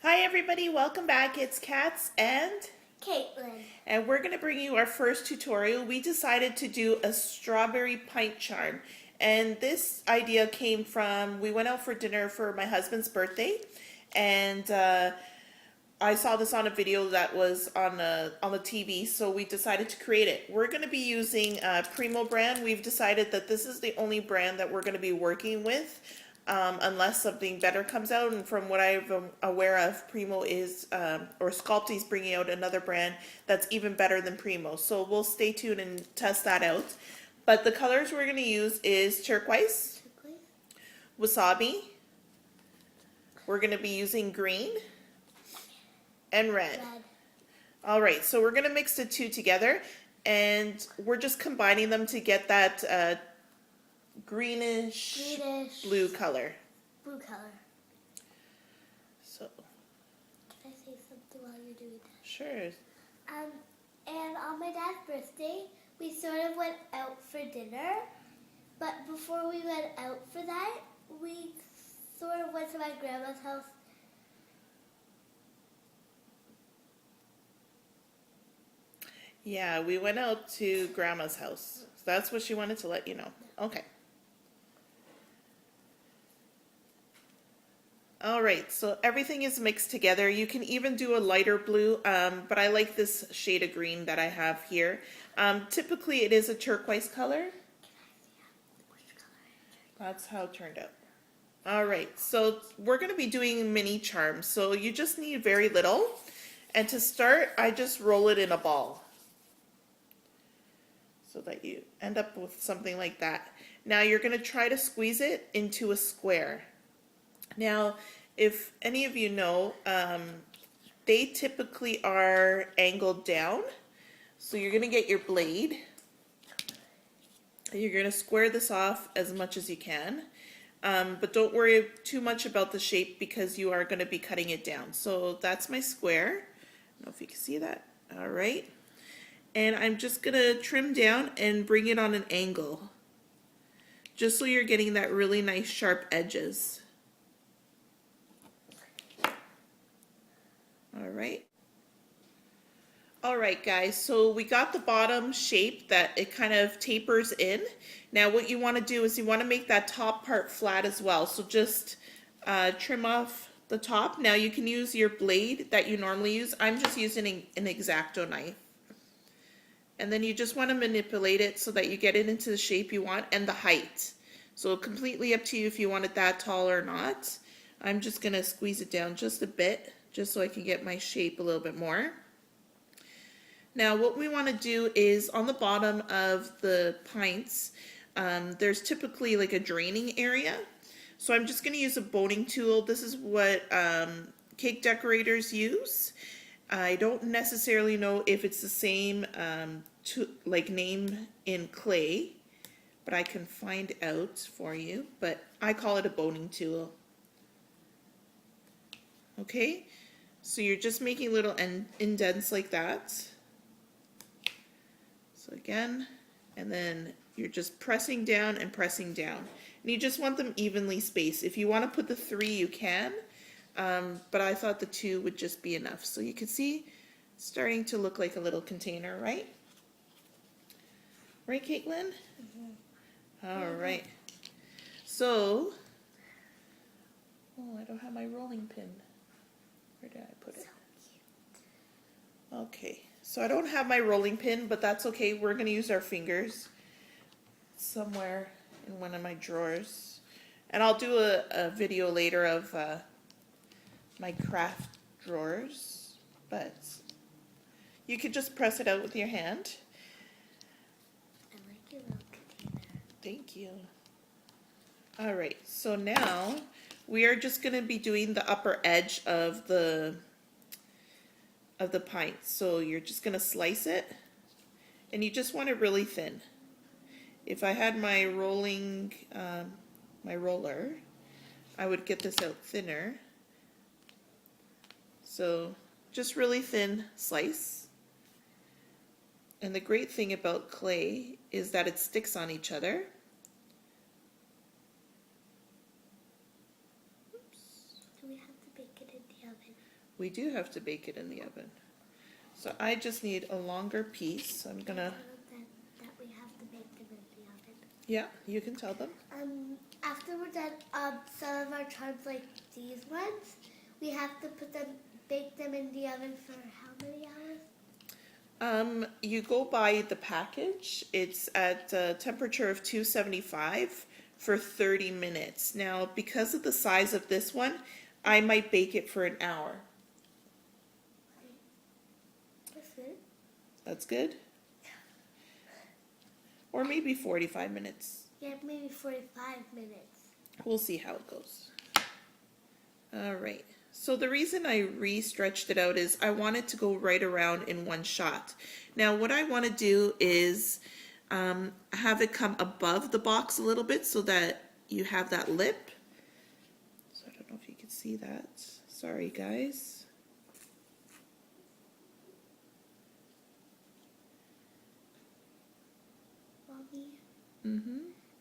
Hi everybody, welcome back. It's Katz and Caitlin. we're going to bring you our first tutorial. We decided to do a strawberry pint charm, and this idea came from, we went out for dinner for my husband's birthday, and I saw this on a video that was on the TV, so we decided to create it. We're going to be using Primo brand. We've decided that this is the only brand that we're going to be working with. Unless something better comes out, and from what I'm aware of, Primo is, or Sculpty's bringing out another brand that's even better than Primo. So we'll stay tuned and test that out. But the colors we're going to use is turquoise, wasabi, we're going to be using green, and red. Alright, so we're going to mix the two together, and we're just combining them to get that greenish blue color. So, can I say something while you're doing that? Sure. And on my dad's birthday, we sort of went out for dinner, but before we went out for that, we sort of went to my grandma's house. Yeah, we went out to Grandma's house. So that's what she wanted to let you know. Okay. Alright, so everything is mixed together. You can even do a lighter blue, but I like this shade of green that I have here. Typically it is a turquoise color. That's how it turned out. Alright, so we're going to be doing mini charms. So you just need very little. And to start, I just roll it in a ball, so that you end up with something like that. Now you're going to try to squeeze it into a square. Now, if any of you know, they typically are angled down. So you're going to get your blade. You're going to square this off as much as you can. But don't worry too much about the shape because you are going to be cutting it down. So that's my square. I don't know if you can see that. All right. And I'm just going to trim down and bring it on an angle, just so you're getting that really nice sharp edges. Alright guys, so we got the bottom shape that it kind of tapers in. Now what you want to do is you want to make that top part flat as well. So just trim off the top. Now you can use your blade that you normally use. I'm just using an X-Acto knife. And then you just want to manipulate it so that you get it into the shape you want and the height. So completely up to you if you want it that tall or not. I'm just going to squeeze it down just a bit, just so I can get my shape a little bit more. Now what we want to do is on the bottom of the pints, there's typically like a draining area. So I'm just going to use a boning tool. This is what cake decorators use. I don't necessarily know if it's the same name in clay, but I can find out for you. But I call it a boning tool. Okay, so you're just making little indents like that. So again, and then you're just pressing down and pressing down. And you just want them evenly spaced. If you want to put the 3, you can, but I thought the 2 would just be enough. So you can see it's starting to look like a little container, right? Right, Caitlin? Mm-hmm. All right. So, oh, I don't have my rolling pin. Where did I put it? Okay, so I don't have my rolling pin, but that's okay. We're going to use our fingers somewhere in one of my drawers. And I'll do a video later of my craft drawers, but you could just press it out with your hand. I like your little container. Thank you. All right, so now we are just going to be doing the upper edge of the pint. So you're just going to slice it, and you just want it really thin. If I had my my roller, I would get this out thinner. So just really thin slice. And the great thing about clay is that it sticks on each other. We do have to bake it in the oven. So I just need a longer piece. I'm gonna, That we have to bake them in the oven. yeah, you can tell them. After we're done, some of our charms like these ones, we have to bake them in the oven for how many hours? You go by the package. It's at a temperature of 275 for 30 minutes. Now, because of the size of this one, I might bake it for an hour. That's good. That's good? Or maybe 45 minutes. Yeah, maybe 45 minutes. We'll see how it goes. All right. So the reason I re-stretched it out is I want it to go right around in one shot. Now what I want to do is have it come above the box a little bit so that you have that lip. So I don't know if you can see that. Sorry guys. Mommy,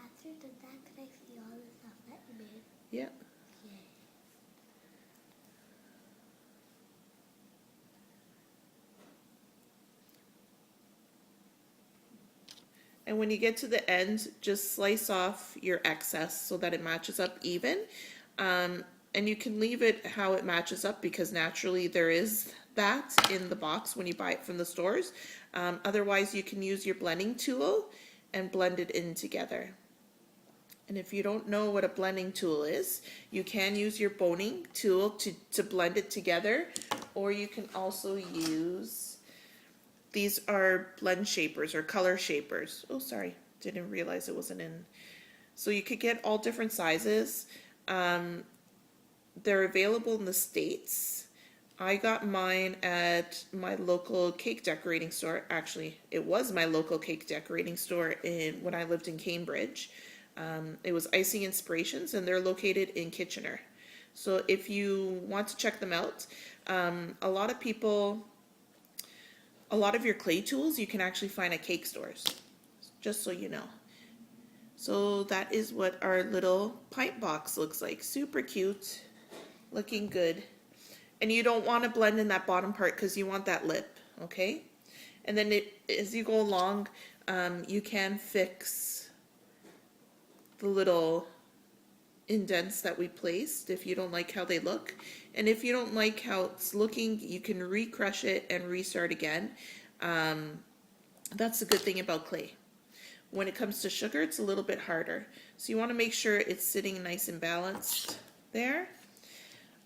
after you're done that, can I see all the stuff that you made? Yeah. Yeah. And when you get to the end, just slice off your excess so that it matches up even. And you can leave it how it matches up because naturally there is that in the box when you buy it from the stores. Otherwise, you can use your blending tool and blend it in together. And if you don't know what a blending tool is, you can use your boning tool to blend it together, or you can also use, these are blend shapers or color shapers. Oh, sorry, didn't realize it wasn't in. So you could get all different sizes. They're available in the States. I got mine at my local cake decorating store. Actually, it was my local cake decorating store when I lived in Cambridge. It was Icing Inspirations, and they're located in Kitchener. So if you want to check them out, a lot of your clay tools you can actually find at cake stores, just so you know. So that is what our little pint box looks like. Super cute, looking good. And you don't want to blend in that bottom part because you want that lip, okay? And then as you go along, you can fix the little indents that we placed if you don't like how they look. And if you don't like how it's looking, you can re-crush it and restart again. That's the good thing about clay. When it comes to sugar, it's a little bit harder. So you want to make sure it's sitting nice and balanced there.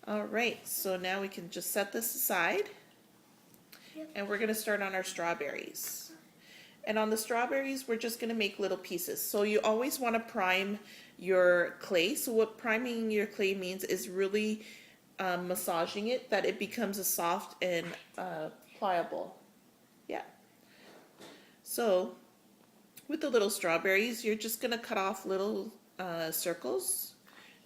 All right, so now we can just set this aside. Yep. And we're going to start on our strawberries. And on the strawberries, we're just going to make little pieces. So you always want to prime your clay. So what priming your clay means is really massaging it, that it becomes a soft and pliable. Yeah. So with the little strawberries, you're just going to cut off little circles.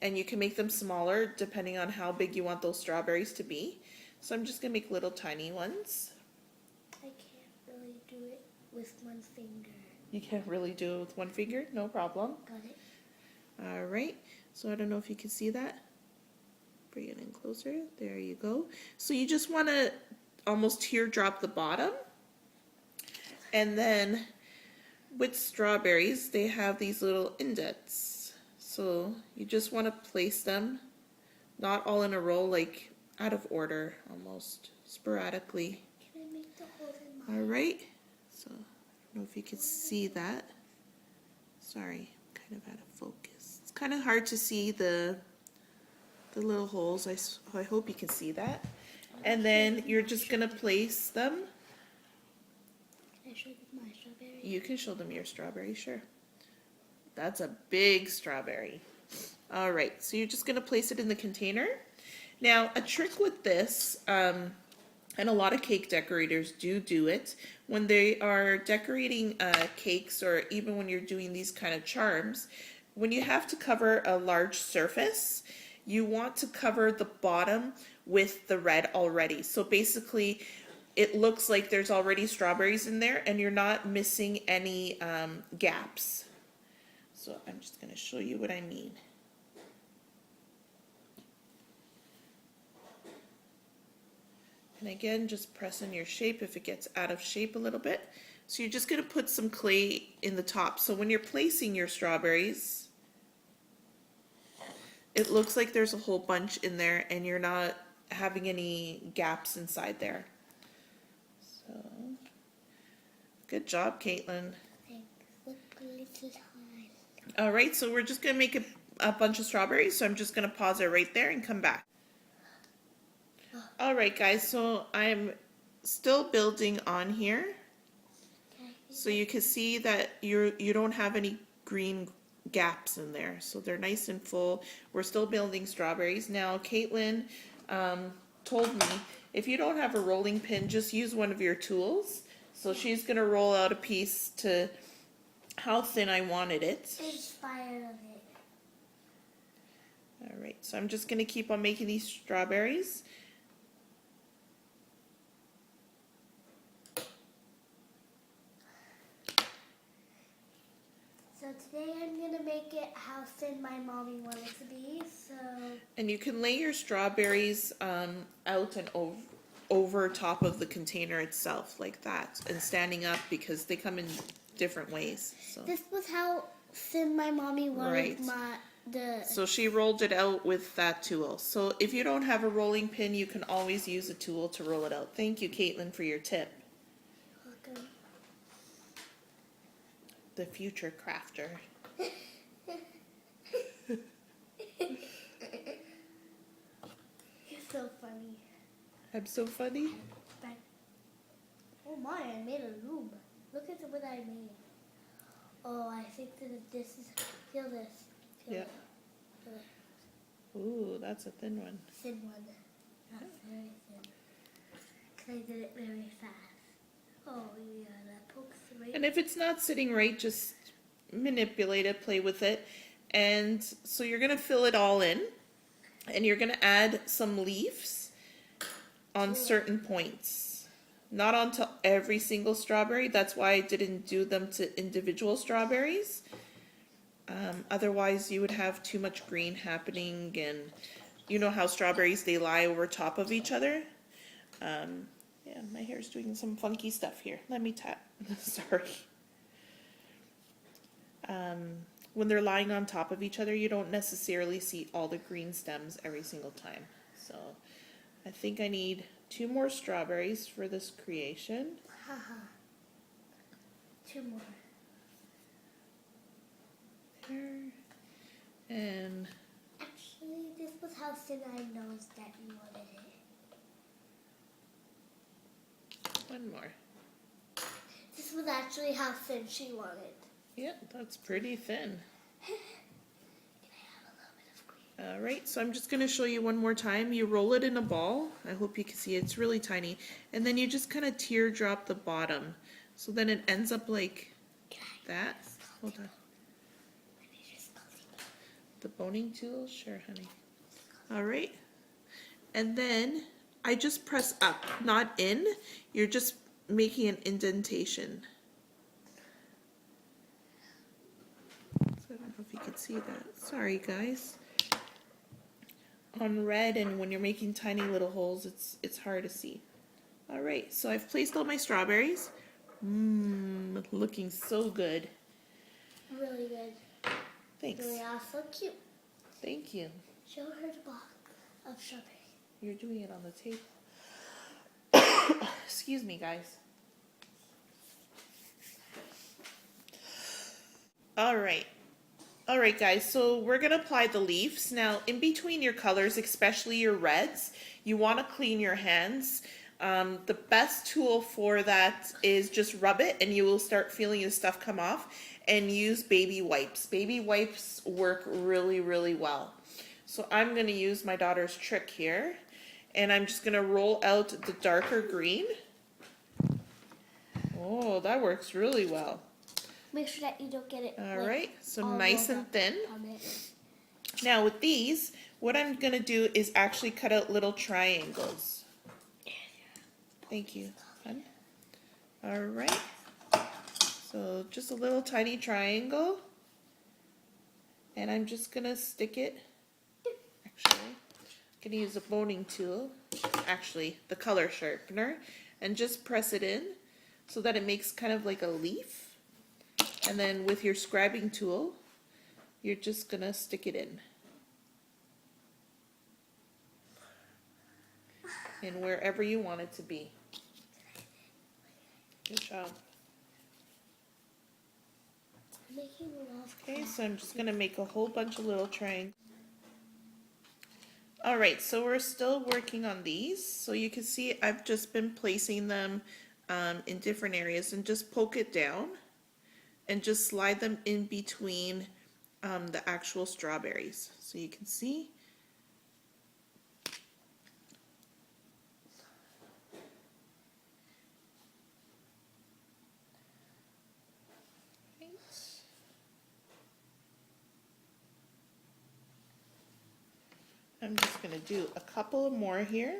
And you can make them smaller depending on how big you want those strawberries to be. So I'm just going to make little tiny ones. I can't really do it with one finger. You can't really do it with one finger? No problem. Got it? All right. So I don't know if you can see that. Bring it in closer. There you go. So you just want to almost teardrop the bottom. And then with strawberries, they have these little indents. So you just want to place them, not all in a row, like out of order, almost sporadically. Can I make the holes in mine? All right. So I don't know if you can see that. Sorry, kind of out of focus. It's kind of hard to see the little holes. I hope you can see that. And then you're just gonna place them. Can I show them my strawberry? You can show them your strawberry, sure. That's a big strawberry. All right, so you're just gonna place it in the container. Now, a trick with this, and a lot of cake decorators do it, when they are decorating cakes, or even when you're doing these kind of charms, when you have to cover a large surface, you want to cover the bottom with the red already. So basically, it looks like there's already strawberries in there and you're not missing any gaps. So I'm just going to show you what I mean. And again, just press in your shape if it gets out of shape a little bit. So you're just going to put some clay in the top. So when you're placing your strawberries, it looks like there's a whole bunch in there and you're not having any gaps inside there. So, good job, Caitlin. Thanks. Look a little time. All right, so we're just going to make a bunch of strawberries. So I'm just going to pause it right there and come back. All right, guys, so I'm still building on here. So you can see that you don't have any green gaps in there. So they're nice and full. We're still building strawberries. Now, Caitlin told me, if you don't have a rolling pin, just use one of your tools. So she's going to roll out a piece to how thin I wanted it. Inspired of it. All right, so I'm just going to keep on making these strawberries. So today I'm going to make it how thin my mommy wanted it to be. So. And you can lay your strawberries out and over top of the container itself like that and standing up because they come in different ways. So. This was how thin my mommy wanted right. So she rolled it out with that tool. So if you don't have a rolling pin, you can always use a tool to roll it out. Thank you, Caitlin, for your tip. Welcome. The future crafter. You're so funny. I'm so funny. But, oh my, I made a loom. Look at what I made. Oh, I think that this is, feel this. Feel Yeah. it. Feel it. Ooh, that's a thin one. Thin one. Not very thin. 'Cause I did it very fast. Oh yeah, that pokes right. And if it's not sitting right, just manipulate it, play with it. And so you're going to fill it all in. And you're going to add some leaves on certain points. Not onto every single strawberry. That's why I didn't do them to individual strawberries. Otherwise, you would have too much green happening. And you know how strawberries, they lie over top of each other. Yeah, my hair's doing some funky stuff here. Let me tap. Sorry. When they're lying on top of each other, you don't necessarily see all the green stems every single time. So I think I need 2 more strawberries for this creation. Haha. 2 more. There. And Actually, this was how thin I knows that you wanted it. 1 more. This was actually how thin she wanted. Yep, that's pretty thin. Can I have a little bit of green? All right, so I'm just going to show you one more time. You roll it in a ball. I hope you can see it. It's really tiny. And then you just kind of teardrop the bottom. So then it ends up like that. Hold on. The boning tool? Sure, honey. All right. And then I just press up, not in. You're just making an indentation. So I don't know if you can see that. Sorry, guys. On red, and when you're making tiny little holes, it's hard to see. All right, so I've placed all my strawberries. Looking so good. Really good. Thanks. They are so cute. Thank you. Show her the box of strawberries. You're doing it on the table. Excuse me, guys. All right, guys, so we're going to apply the leaves. Now, in between your colors, especially your reds, you want to clean your hands. The best tool for that is just rub it, and you will start feeling the stuff come off, and use baby wipes. Baby wipes work really, really well. So I'm going to use my daughter's trick here, and I'm just going to roll out the darker green. Oh, that works really well. Make sure that you don't get it. All right, so all nice rolled and up thin. on it. Now with these, what I'm going to do is actually cut out little triangles. Thank you, hon. All right, so just a little tiny triangle. And I'm just going to stick it, actually, I'm going to use a boning tool. actually the color sharpener, and just press it in so that it makes kind of like a leaf. And then with your scribing tool, you're just gonna stick it in wherever you want it to be. Good job. Making love. Okay, so I'm just gonna make a whole bunch of little triangles. All right, so we're still working on these. So you can see I've just been placing them in different areas, and just poke it down and just slide them in between the actual strawberries. So you can see. I'm just going to do a couple more here.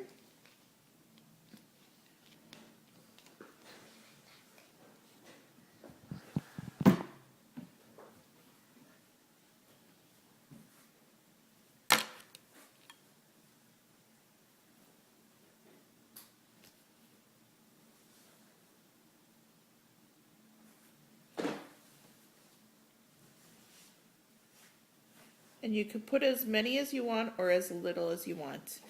And you can put as many as you want or as little as you want.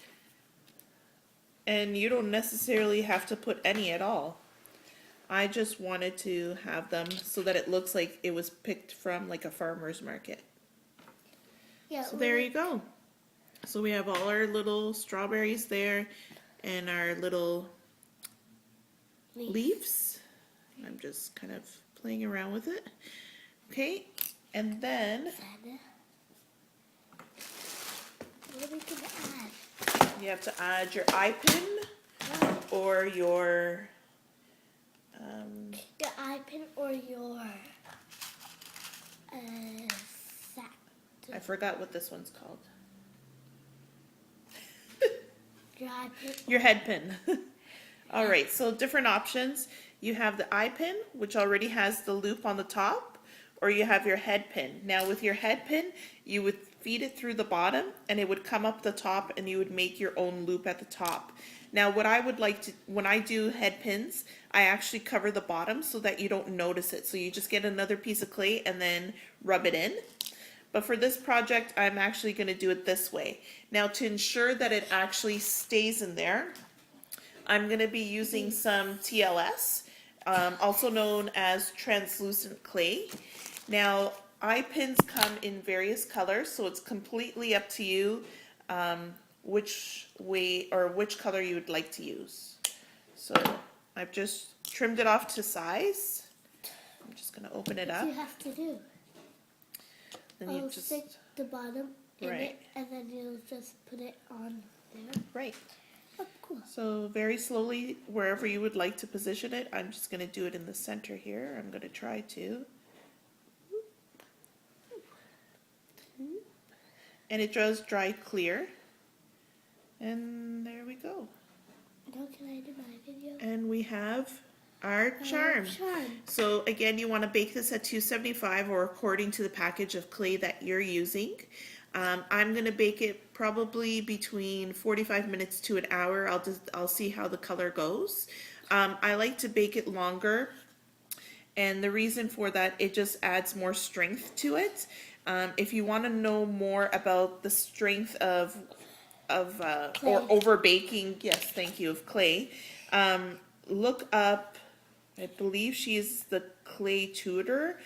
And you don't necessarily have to put any at all. I just wanted to have them so that it looks like it was picked from like a farmer's market. Yeah. So there you go. So we have all our little strawberries there and our little leaves. I'm just kind of playing around with it. Okay, and then what are we gonna add? you have to add your eye pin or your eye pin or your sack. I forgot what this one's called. Your eye pin. Your head pin. All right, so different options. You have the eye pin, which already has the loop on the top, or you have your head pin. Now with your head pin, you would feed it through the bottom and it would come up the top and you would make your own loop at the top. Now what I would like to, when I do head pins, I actually cover the bottom so that you don't notice it. So you just get another piece of clay and then rub it in. But for this project, I'm actually going to do it this way. Now to ensure that it actually stays in there, I'm going to be using some TLS, also known as translucent clay. Now eye pins come in various colors, so it's completely up to you which way or which color you would like to use. So I've just trimmed it off to size. I'm just going to open it up. What do you have to do? Then you just stick the bottom in Right. it, and then you'll just put it on there. right. Oh, cool. So very slowly, wherever you would like to position it, I'm just going to do it in the center here. I'm going to try to. And it does dry clear. And there we go. Now can I do my video? And we have our charm. So again, you want to bake this at 275 or according to the package of clay that you're using. I'm going to bake it probably between 45 minutes to an hour. I'll see how the color goes. I like to bake it longer, and the reason for that, it just adds more strength to it. If you want to know more about the strength of or over baking, yes, thank you, of clay, look up, I believe she's the clay tutor.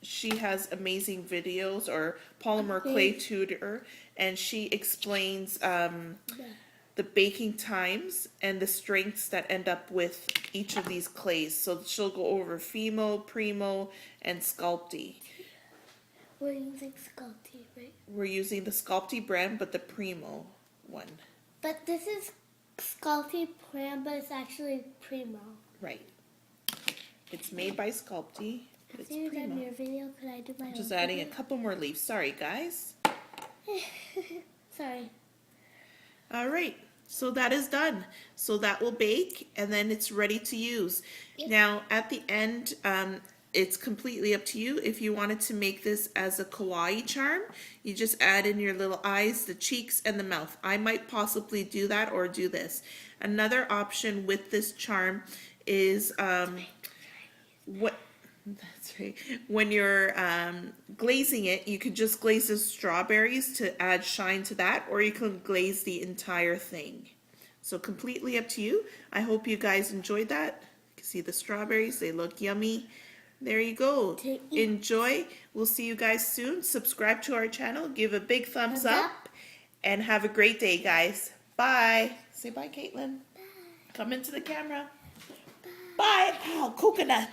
She has amazing videos, or polymer clay tutor, and she explains the baking times and the strengths that end up with each of these clays. So she'll go over Fimo, Primo, and Sculpty. We're using Sculpty, right? We're using the Sculpty brand, but the Primo one. But this is Sculpty brand, but it's actually Primo. Right. It's made by Sculpty, but it's After you've done Primo. your video, could I do my own Just adding a video? couple more leaves. Sorry, guys. Sorry. All right, so that is done. So that will bake, and then it's ready to use. Yep. Now, at the end, it's completely up to you. If you wanted to make this as a kawaii charm, you just add in your little eyes, the cheeks, and the mouth. I might possibly do that or do this. Another option with this charm is what that's right. When you're glazing it, you could just glaze the strawberries to add shine to that, or you can glaze the entire thing. So completely up to you. I hope you guys enjoyed that. You can see the strawberries, they look yummy. There you go. Enjoy. We'll see you guys soon. Subscribe to our channel, give a big thumbs up, and have a great day, guys. Bye. Say bye, Caitlin. Bye. Come into the camera. Bye. Ow, coconut.